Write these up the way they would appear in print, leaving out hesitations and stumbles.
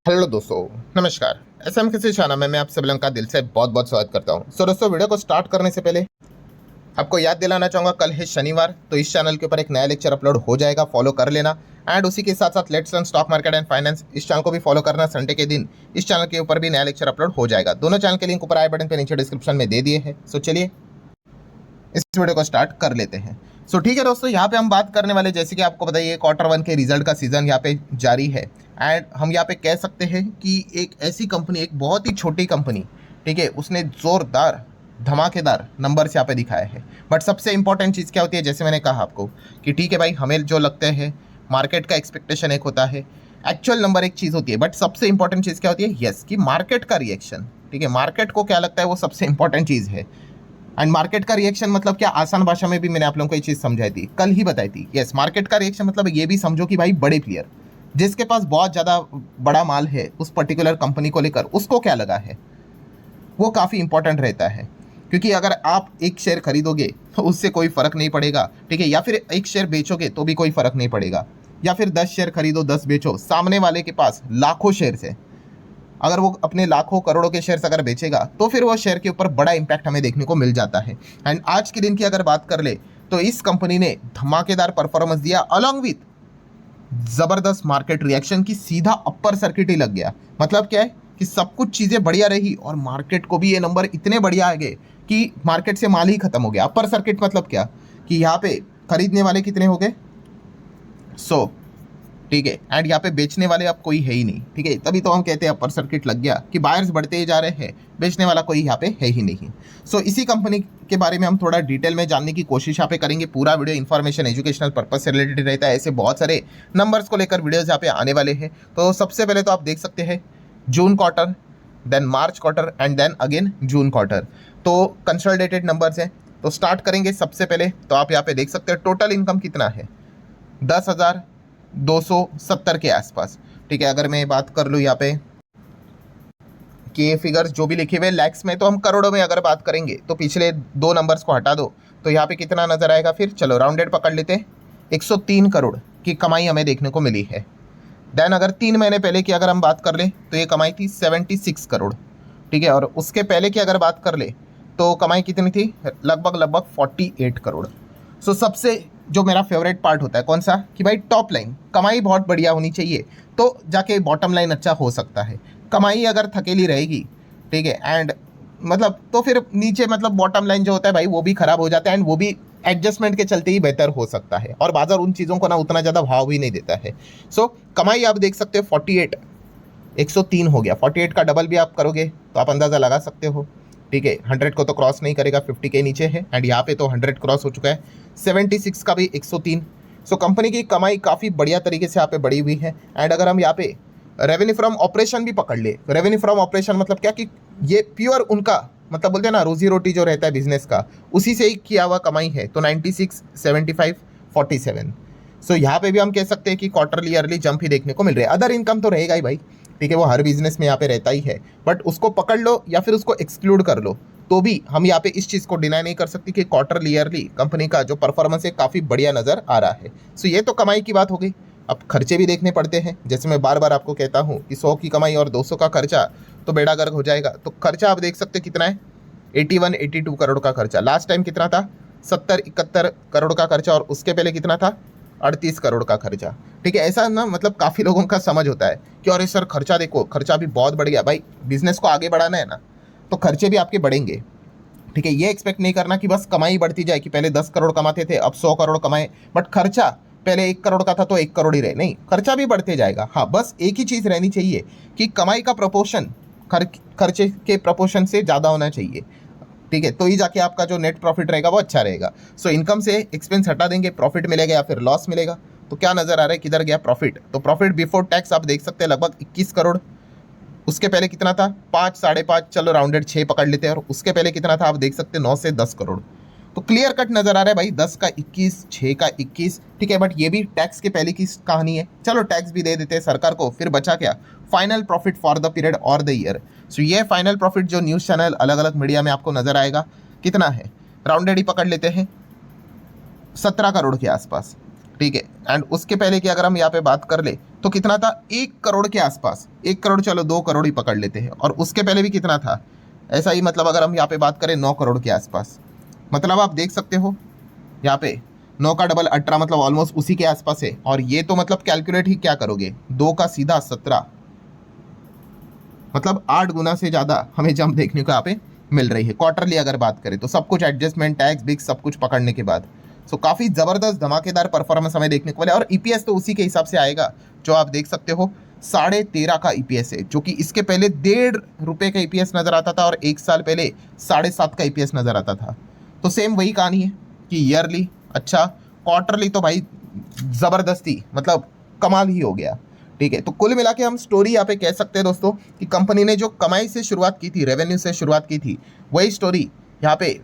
Hello दोस्तों, नमस्कार। SM किसी चैनल में मैं आप सब लोगों का दिल से बहुत बहुत स्वागत करता हूं। दोस्तों, वीडियो को स्टार्ट करने से पहले आपको याद दिलाना चाहूँगा, कल है शनिवार, तो इस चैनल के ऊपर एक नया लेक्चर अपलोड हो जाएगा, फॉलो कर लेना। एंड उसी के साथ साथ let's learn stock market and finance, इस चैनल को भी फॉलो करना। संडे के दिन इस चैनल के ऊपर भी नया लेक्चर अपलोड हो जाएगा। दोनों चैनल के लिंक ऊपर आई बटन पर नीचे डिस्क्रिप्शन में दे दिए हैं। सो चलिए इस वीडियो को स्टार्ट कर लेते हैं। ठीक है दोस्तों, यहाँ पे हम बात करने वाले, जैसे कि आपको बताइए Q1 के रिजल्ट का सीजन यहाँ पे जारी है। एंड हम यहाँ पे कह सकते हैं कि एक ऐसी कंपनी, एक बहुत ही छोटी कंपनी, ठीक है, उसने जोरदार धमाकेदार नंबर्स यहाँ पे दिखाए हैं। बट सबसे इंपॉर्टेंट चीज़ क्या होती है, जैसे मैंने कहा आपको कि ठीक है भाई, हमें जो लगते हैं मार्केट का एक्सपेक्टेशन एक होता है, एक्चुअल नंबर एक चीज़ होती है, बट सबसे इंपॉर्टेंट चीज़ क्या होती है, यस, कि मार्केट का रिएक्शन। ठीक है, मार्केट को क्या लगता है वो सबसे इंपॉर्टेंट चीज़ है। एंड मार्केट का रिएक्शन मतलब क्या, आसान भाषा में भी मैंने आप लोगों को ये चीज़ समझाई थी, कल ही बताई थी। यस, मार्केट का रिएक्शन मतलब ये भी समझो कि भाई बड़े प्लेयर जिसके पास बहुत ज़्यादा बड़ा माल है उस पर्टिकुलर कंपनी को लेकर, उसको क्या लगा है, वो काफ़ी इंपॉर्टेंट रहता है। क्योंकि अगर आप एक शेयर खरीदोगे तो उससे कोई फ़र्क नहीं पड़ेगा, ठीक है, या फिर एक शेयर बेचोगे तो भी कोई फ़र्क नहीं पड़ेगा, या फिर 10 शेयर खरीदो 10 बेचो, सामने वाले के पास लाखों शेयर है। अगर वो अपने लाखों करोड़ों के शेयर्स अगर बेचेगा तो फिर वो शेयर के ऊपर बड़ा इंपैक्ट हमें देखने को मिल जाता है। एंड आज के दिन की अगर बात कर ले तो इस कंपनी ने धमाकेदार परफॉर्मेंस दिया, अलॉन्ग विथ ज़बरदस्त मार्केट रिएक्शन की, सीधा अपर सर्किट ही लग गया। मतलब क्या है कि सब कुछ चीज़ें बढ़िया रही और मार्केट को भी ये नंबर इतने बढ़िया आ गए कि मार्केट से माल ही खत्म हो गया। अपर सर्किट मतलब क्या कि यहाँ पे खरीदने वाले कितने हो गए, 100, ठीक है, एंड यहाँ पे बेचने वाले अब कोई है ही नहीं। ठीक है, तभी तो हम कहते हैं अपर सर्किट लग गया कि बायर्स बढ़ते ही जा रहे हैं, बेचने वाला कोई यहाँ पे है ही नहीं। इसी कंपनी के बारे में हम थोड़ा डिटेल में जानने की कोशिश यहाँ पे करेंगे। पूरा वीडियो इन्फॉर्मेशन एजुकेशनल पर्पज से रिलेटेड रहता है। ऐसे बहुत सारे नंबर्स को लेकर वीडियोज यहाँ पे आने वाले हैं। तो सबसे पहले तो आप देख सकते हैं June quarter, then March quarter and then again June quarter. तो कंसोलिडेटेड नंबर्स हैं। तो स्टार्ट करेंगे सबसे पहले, तो आप यहाँ पे देख सकते हैं टोटल इनकम कितना है, 10,270 के आसपास। ठीक है, अगर मैं बात कर लूँ यहाँ पे कि ये फिगर्स जो भी लिखे हुए लैक्स में, तो हम करोड़ों में अगर बात करेंगे तो पिछले दो नंबर्स को हटा दो तो यहाँ पे कितना नजर आएगा, फिर चलो राउंडेड पकड़ लेते हैं, 103 करोड़ की कमाई हमें देखने को मिली है। देन अगर 3 महीने पहले की अगर हम बात कर ले तो ये कमाई थी 76 करोड़। ठीक है, और उसके पहले की अगर बात कर ले तो कमाई कितनी थी, लगभग 48 करोड़। सबसे जो मेरा फेवरेट पार्ट होता है कौन सा, कि भाई टॉप लाइन कमाई बहुत बढ़िया होनी चाहिए तो जाके बॉटम लाइन अच्छा हो सकता है। कमाई अगर थकेली रहेगी, ठीक है, एंड मतलब तो फिर नीचे मतलब बॉटम लाइन जो होता है भाई वो भी खराब हो जाता है, एंड वो भी एडजस्टमेंट के चलते ही बेहतर हो सकता है, और बाजार उन चीज़ों को ना उतना ज़्यादा भाव भी नहीं देता है। कमाई आप देख सकते हो 48, 103 हो गया, 48 का डबल भी आप करोगे तो आप अंदाज़ा लगा सकते हो। ठीक है, 100 को तो क्रॉस नहीं करेगा, 50 के नीचे है, एंड यहाँ पे तो 100 क्रॉस हो चुका है, 76 का भी 103। कंपनी की कमाई काफ़ी बढ़िया तरीके से यहाँ पे बढ़ी हुई है। एंड अगर हम यहाँ पे रेवेन्यू फ्रॉम ऑपरेशन भी पकड़ ले, रेवेन्यू फ्रॉम ऑपरेशन मतलब क्या कि ये प्योर उनका मतलब बोलते हैं ना रोजी रोटी जो रहता है बिजनेस का, उसी से ही किया हुआ कमाई है, तो 96, 75, 47। यहाँ पे भी हम कह सकते हैं कि क्वार्टरली ईयरली जंप ही देखने को मिल रहा है। अदर इनकम तो रहेगा ही भाई, ठीक है, वो हर बिजनेस में यहाँ पे रहता ही है, बट उसको पकड़ लो या फिर उसको एक्सक्लूड कर लो तो भी हम यहाँ पे इस चीज़ को डिनाई नहीं कर सकती कि क्वार्टरली ईयरली कंपनी का जो परफॉर्मेंस है काफ़ी बढ़िया नज़र आ रहा है। ये तो कमाई की बात हो गई। अब खर्चे भी देखने पड़ते हैं, जैसे मैं बार बार आपको कहता हूँ कि 100 की कमाई और 200 का खर्चा तो बेड़ा गर्क हो जाएगा। तो खर्चा आप देख सकते कितना है, 81, 82 करोड़ का खर्चा। लास्ट टाइम कितना था, 70, 71 करोड़ का खर्चा, और उसके पहले कितना था, 38 करोड़ का खर्चा। ठीक है, ऐसा ना मतलब काफ़ी लोगों का समझ होता है कि अरे सर खर्चा देखो, खर्चा भी बहुत बढ़ गया। भाई बिजनेस को आगे बढ़ाना है ना, तो खर्चे भी आपके बढ़ेंगे। ठीक है, ये एक्सपेक्ट नहीं करना कि बस कमाई बढ़ती जाए, कि पहले 10 करोड़ कमाते थे अब 100 करोड़ कमाए, बट खर्चा पहले 1 करोड़ का था तो 1 करोड़ ही रहे। नहीं, खर्चा भी बढ़ते जाएगा। हाँ, बस एक ही चीज़ रहनी चाहिए कि कमाई का प्रपोर्शन खर्चे के प्रपोर्शन से ज़्यादा होना चाहिए। ठीक है, तो ही जाके आपका जो नेट प्रॉफिट रहेगा वो अच्छा रहेगा। इनकम से एक्सपेंस हटा देंगे, प्रॉफिट मिलेगा या फिर लॉस मिलेगा। तो क्या नज़र आ रहा है, किधर गया प्रॉफिट, तो प्रॉफिट बिफोर टैक्स आप देख सकते हैं लगभग 21 करोड़। उसके पहले कितना था, 5, 5.5, चलो राउंडेड 6 पकड़ लेते हैं, और उसके पहले कितना था आप देख सकते हैं 9 से 10 करोड़। तो क्लियर कट नजर आ रहा है भाई, 10 का 21, 6 का 21। ठीक है, बट ये भी टैक्स के पहले की कहानी है, चलो टैक्स भी दे देते हैं सरकार को, फिर बचा क्या, final profit for the period और द ईयर। ये फाइनल प्रॉफिट जो न्यूज़ चैनल अलग अलग मीडिया में आपको नजर आएगा कितना है, राउंडेड ही पकड़ लेते हैं 17 करोड़ के आसपास। ठीक है। एंड उसके पहले की अगर हम यहाँ पे बात कर ले तो कितना था, 1 करोड़ के आसपास, 1 करोड़, चलो 2 करोड़ ही पकड़ लेते हैं, और उसके पहले भी कितना था ऐसा ही, मतलब अगर हम यहाँ पे बात करें 9 करोड़ के आसपास। मतलब आप देख सकते हो यहाँ पे 9 का डबल 18, मतलब ऑलमोस्ट उसी के आसपास है। और ये तो मतलब कैलकुलेट ही क्या करोगे, 2 का सीधा 17, मतलब 8 गुना से ज़्यादा हमें जंप देखने को यहाँ पे मिल रही है। क्वार्टरली अगर बात करें तो सब कुछ एडजस्टमेंट, टैक्स बिक्स सब कुछ पकड़ने के बाद, सो काफ़ी ज़बरदस्त धमाकेदार परफॉर्मेंस हमें देखने को मिला। और ईपीएस तो उसी के हिसाब से आएगा जो आप देख सकते हो, 13.5 का ईपीएस है, जो कि इसके पहले ₹1.5 का ईपीएस नज़र आता था और 1 साल पहले 7.5 का ईपीएस नज़र आता था। तो सेम वही कहानी है कि ईयरली अच्छा, क्वार्टरली तो भाई ज़बरदस्ती, मतलब कमाल ही हो गया। ठीक है, तो कुल मिला के हम स्टोरी यहाँ पे कह सकते हैं दोस्तों कि कंपनी ने जो कमाई से शुरुआत की थी, रेवेन्यू से शुरुआत की थी, वही स्टोरी यहाँ पे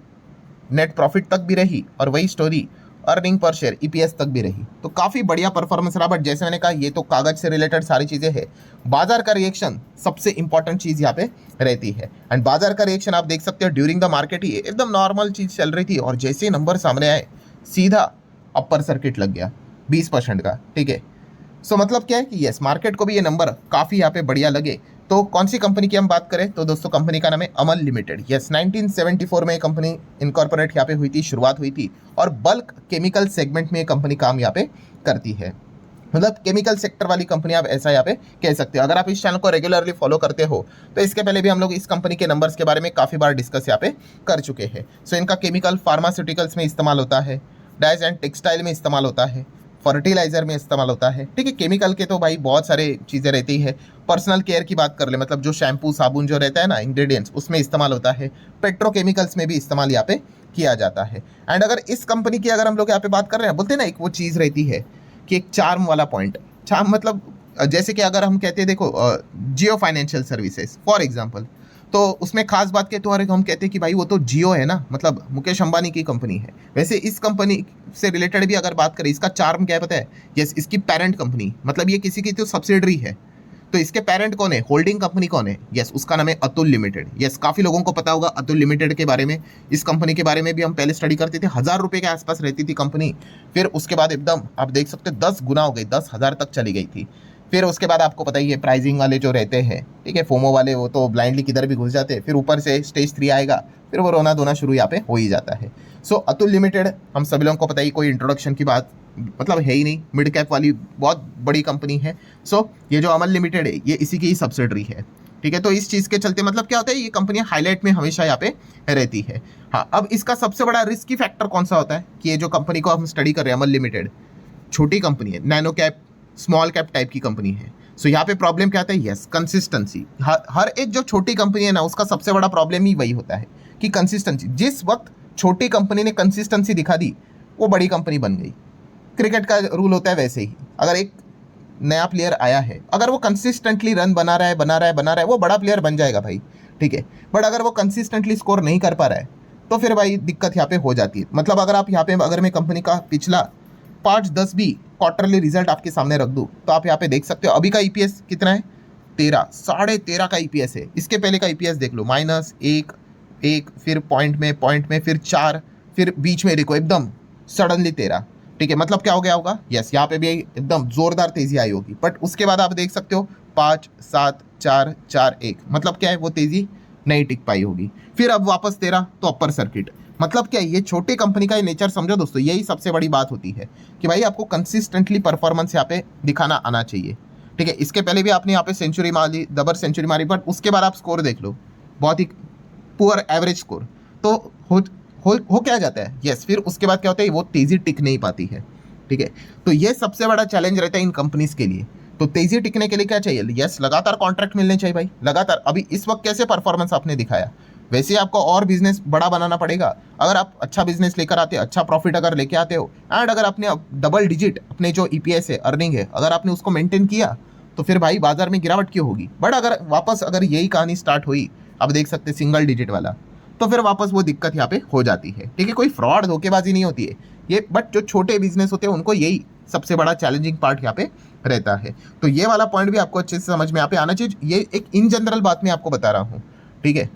नेट प्रॉफिट तक भी रही, और वही story earning per share EPS तक भी रही। तो काफ़ी बढ़िया परफॉर्मेंस रहा। बट जैसे मैंने कहा, ये तो कागज से रिलेटेड सारी चीज़ें हैं, बाजार का रिएक्शन सबसे इंपॉर्टेंट चीज़ यहाँ पे रहती है। एंड बाजार का रिएक्शन आप देख सकते हो ड्यूरिंग द मार्केट ही एकदम नॉर्मल चीज़ चल रही थी, और जैसे नंबर सामने आए सीधा अपर सर्किट लग गया 20% का। ठीक है, सो मतलब क्या है कि यस, मार्केट को भी ये नंबर काफ़ी यहाँ पे बढ़िया लगे। तो कौन सी कंपनी की हम बात करें तो दोस्तों कंपनी का नाम है अमन लिमिटेड। यस, 1974 में ये कंपनी इनकॉर्पोरेट यहाँ पे हुई थी, शुरुआत हुई थी, और बल्क केमिकल सेगमेंट में ये कंपनी काम यहाँ पे करती है। मतलब केमिकल सेक्टर वाली कंपनी आप ऐसा यहाँ पे कह सकते हो। अगर आप इस चैनल को रेगुलरली फॉलो करते हो तो इसके पहले भी हम लोग इस कंपनी के नंबर्स के बारे में काफ़ी बार डिस्कस यहाँ पे कर चुके हैं। सो इनका केमिकल फार्मास्यूटिकल्स में इस्तेमाल होता है, डाइज एंड टेक्सटाइल में इस्तेमाल होता है, फर्टिलाइजर में इस्तेमाल होता है। ठीक है, केमिकल के तो भाई बहुत सारे चीज़ें रहती है। पर्सनल केयर की बात कर ले, मतलब जो शैम्पू साबुन जो रहता है ना, इंग्रेडिएंट्स, उसमें इस्तेमाल होता है। पेट्रोकेमिकल्स में भी इस्तेमाल यहाँ पे किया जाता है। एंड अगर इस कंपनी की अगर हम लोग यहाँ पे बात कर रहे हैं, बोलते हैं ना एक वो चीज़ रहती है कि एक चार्म वाला पॉइंट, चार्म मतलब जैसे कि अगर हम कहते हैं देखो जियो फाइनेंशियल सर्विसेज फॉर एग्जाम्पल, तो उसमें खास बात के तो हम कहते हैं कि भाई वो तो जियो है ना, मतलब मुकेश अंबानी की कंपनी है। वैसे इस कंपनी से रिलेटेड भी अगर बात करें, इसका चार्म क्या पता है, यस, इसकी पेरेंट कंपनी, मतलब ये किसी की तो सब्सिडरी है, तो इसके पेरेंट कौन है, होल्डिंग कंपनी कौन है, यस, उसका नाम है अतुल लिमिटेड। यस, काफ़ी लोगों को पता होगा अतुल लिमिटेड के बारे में। इस कंपनी के बारे में भी हम पहले स्टडी करते थे, ₹1000 के आसपास रहती थी कंपनी, फिर उसके बाद एकदम आप देख सकते 10 गुना हो गई, 10,000 तक चली गई थी। फिर उसके बाद आपको पता ही है प्राइजिंग वाले जो रहते हैं, ठीक है, फोमो वाले, वो तो ब्लाइंडली किधर भी घुस जाते हैं। फिर ऊपर से स्टेज 3 आएगा, फिर वो रोना धोना शुरू यहाँ पे हो ही जाता है। सो अतुल लिमिटेड हम सभी लोगों को पता ही, कोई इंट्रोडक्शन की बात मतलब है ही नहीं, मिड कैप वाली बहुत बड़ी कंपनी है। सो ये जो अमन लिमिटेड है ये इसी की ही सब्सिडरी है। ठीक है, तो इस चीज़ के चलते मतलब क्या होता है, ये कंपनियां हाईलाइट में हमेशा यहाँ पे रहती है। हाँ, अब इसका सबसे बड़ा रिस्की फैक्टर कौन सा होता है कि ये जो कंपनी को हम स्टडी कर रहे हैं अमन लिमिटेड, छोटी कंपनी है, nano cap small cap type की कंपनी है। सो यहाँ पे प्रॉब्लम क्या आता है, यस, कंसिस्टेंसी। हर एक जो छोटी कंपनी है ना, उसका सबसे बड़ा प्रॉब्लम ही वही होता है कि कंसिस्टेंसी। जिस वक्त छोटी कंपनी ने कंसिस्टेंसी दिखा दी, वो बड़ी कंपनी बन गई। क्रिकेट का रूल होता है वैसे ही, अगर एक नया प्लेयर आया है, अगर वो कंसिस्टेंटली रन बना रहा है, वो बड़ा प्लेयर बन जाएगा भाई। ठीक है, बट अगर वो कंसिस्टेंटली स्कोर नहीं कर पा रहा है तो फिर भाई दिक्कत यहाँ पे हो जाती है। मतलब अगर आप यहाँ पे, अगर मैं कंपनी का पिछला 5-10 भी क्वार्टरली रिजल्ट आपके सामने रख दूँ तो आप यहाँ पे देख सकते हो अभी का ईपीएस कितना है, 13, 13.5 का ईपीएस है। इसके पहले का ईपीएस देख लो, -1, फिर पॉइंट में फिर 4, फिर बीच में देखो एकदम सडनली 13। ठीक है, मतलब क्या हो गया होगा, यस, यहाँ पे भी एकदम जोरदार तेजी आई होगी। बट उसके बाद आप देख सकते हो 5, 7, 4, 4, 1, मतलब क्या है, वो तेजी नहीं टिक पाई होगी। फिर अब वापस 13 तो अपर सर्किट। मतलब क्या है, ये छोटी कंपनी का ये नेचर समझो दोस्तों, यही सबसे बड़ी बात होती है कि भाई आपको कंसिस्टेंटली परफॉर्मेंस यहाँ पे दिखाना आना चाहिए। ठीक है, इसके पहले भी आपने यहाँ पे सेंचुरी मारी, डबल सेंचुरी मारी, बट उसके बाद आप स्कोर देख लो, बहुत ही पुअर एवरेज स्कोर। तो हो क्या जाता है, यस, फिर उसके बाद क्या होता है, वो तेज़ी टिक नहीं पाती है। ठीक है, तो ये सबसे बड़ा चैलेंज रहता है इन कंपनीज के लिए। तो तेज़ी टिकने के लिए क्या चाहिए, यस, लगातार कॉन्ट्रैक्ट मिलने चाहिए भाई, लगातार। अभी इस वक्त कैसे परफॉर्मेंस आपने दिखाया, वैसे ही आपको और बिजनेस बड़ा बनाना पड़ेगा। अगर आप अच्छा बिजनेस लेकर आते हो, अच्छा प्रॉफिट अगर लेके आते हो, एंड अगर आपने डबल डिजिट अपने जो ईपीएस है, अर्निंग है, अगर आपने उसको मेंटेन किया, तो फिर भाई बाजार में गिरावट क्यों होगी। बट अगर वापस अगर यही कहानी स्टार्ट हुई, आप देख सकते सिंगल डिजिट वाला, तो फिर वापस वो दिक्कत यहाँ पे हो जाती है। ठीक है, कोई फ्रॉड धोखेबाजी नहीं होती है ये, बट जो छोटे बिजनेस होते हैं उनको यही सबसे बड़ा चैलेंजिंग पार्ट यहाँ पे रहता है। तो ये वाला पॉइंट भी आपको अच्छे से समझ में यहाँ पे आना चाहिए। ये एक इन जनरल बात मैं आपको बता रहा हूँ। ठीक है,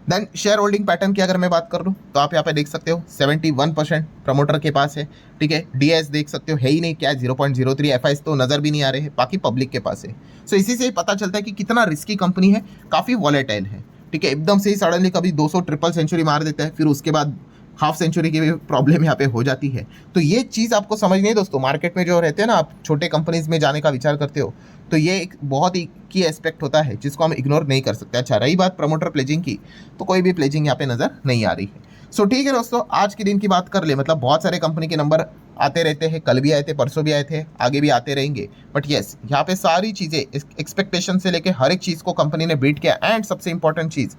देन शेयर होल्डिंग पैटर्न की अगर मैं बात कर लूँ तो आप यहाँ पे देख सकते हो 71% प्रमोटर के पास है, ठीक है। डीएस देख सकते हो है ही नहीं, क्या है 0.03, एफआईएस तो नज़र भी नहीं आ रहे हैं, बाकी पब्लिक के पास है। सो इसी से ही पता चलता है कि कितना रिस्की कंपनी है, काफ़ी वॉलेटाइल है, ठीक है। एकदम से ही सडनली कभी 200 ट्रिपल सेंचुरी मार देता है, फिर उसके बाद हाफ सेंचुरी की भी प्रॉब्लम यहाँ पे हो जाती है। तो ये चीज़ आपको समझनी है दोस्तों। मार्केट में जो रहते हैं ना, आप छोटे कंपनीज में जाने का विचार करते हो तो ये एक बहुत ही की एस्पेक्ट होता है जिसको हम इग्नोर नहीं कर सकते। अच्छा, रही बात प्रमोटर प्लेजिंग की, तो कोई भी प्लेजिंग यहाँ पे नज़र नहीं आ रही है। सो ठीक है दोस्तों, आज के दिन की बात कर ले, मतलब बहुत सारे कंपनी के नंबर आते रहते हैं, कल भी आए थे, परसों भी आए थे, आगे भी आते रहेंगे। बट येस, यहाँ पे सारी चीज़ें एक्सपेक्टेशन से लेके हर एक चीज़ को कंपनी ने बीट किया। एंड सबसे इंपॉर्टेंट चीज़,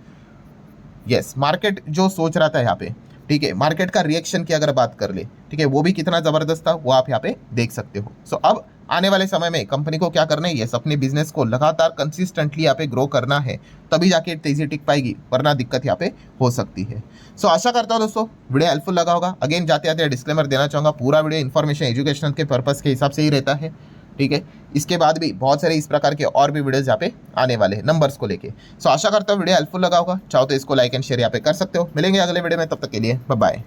यस, मार्केट जो सोच रहा था यहाँ पे, ठीक है, मार्केट का रिएक्शन की अगर बात कर ले, ठीक है, वो भी कितना ज़बरदस्त था वो आप यहाँ पे देख सकते हो। सो अब आने वाले समय में कंपनी को क्या करना है, यस, अपने बिजनेस को लगातार कंसिस्टेंटली यहाँ पे ग्रो करना है, तभी जाके तेजी टिक पाएगी, वरना दिक्कत यहाँ पे हो सकती है। सो आशा करता हूँ दोस्तों वीडियो हेल्पफुल लगा होगा। अगेन जाते आते डिस्क्लेमर देना चाहूँगा, पूरा वीडियो इन्फॉर्मेशन एजुकेशनल के पर्पज़ के हिसाब से ही रहता है, ठीक है। इसके बाद भी बहुत सारे इस प्रकार के और भी वीडियोस यहाँ पे आने वाले हैं नंबर्स को लेके। सो आशा करता हूँ वीडियो हेल्पफुल लगा होगा। चाहो तो इसको लाइक एंड शेयर यहाँ पे कर सकते हो। मिलेंगे अगले वीडियो में, तब तक के लिए बाय बाय।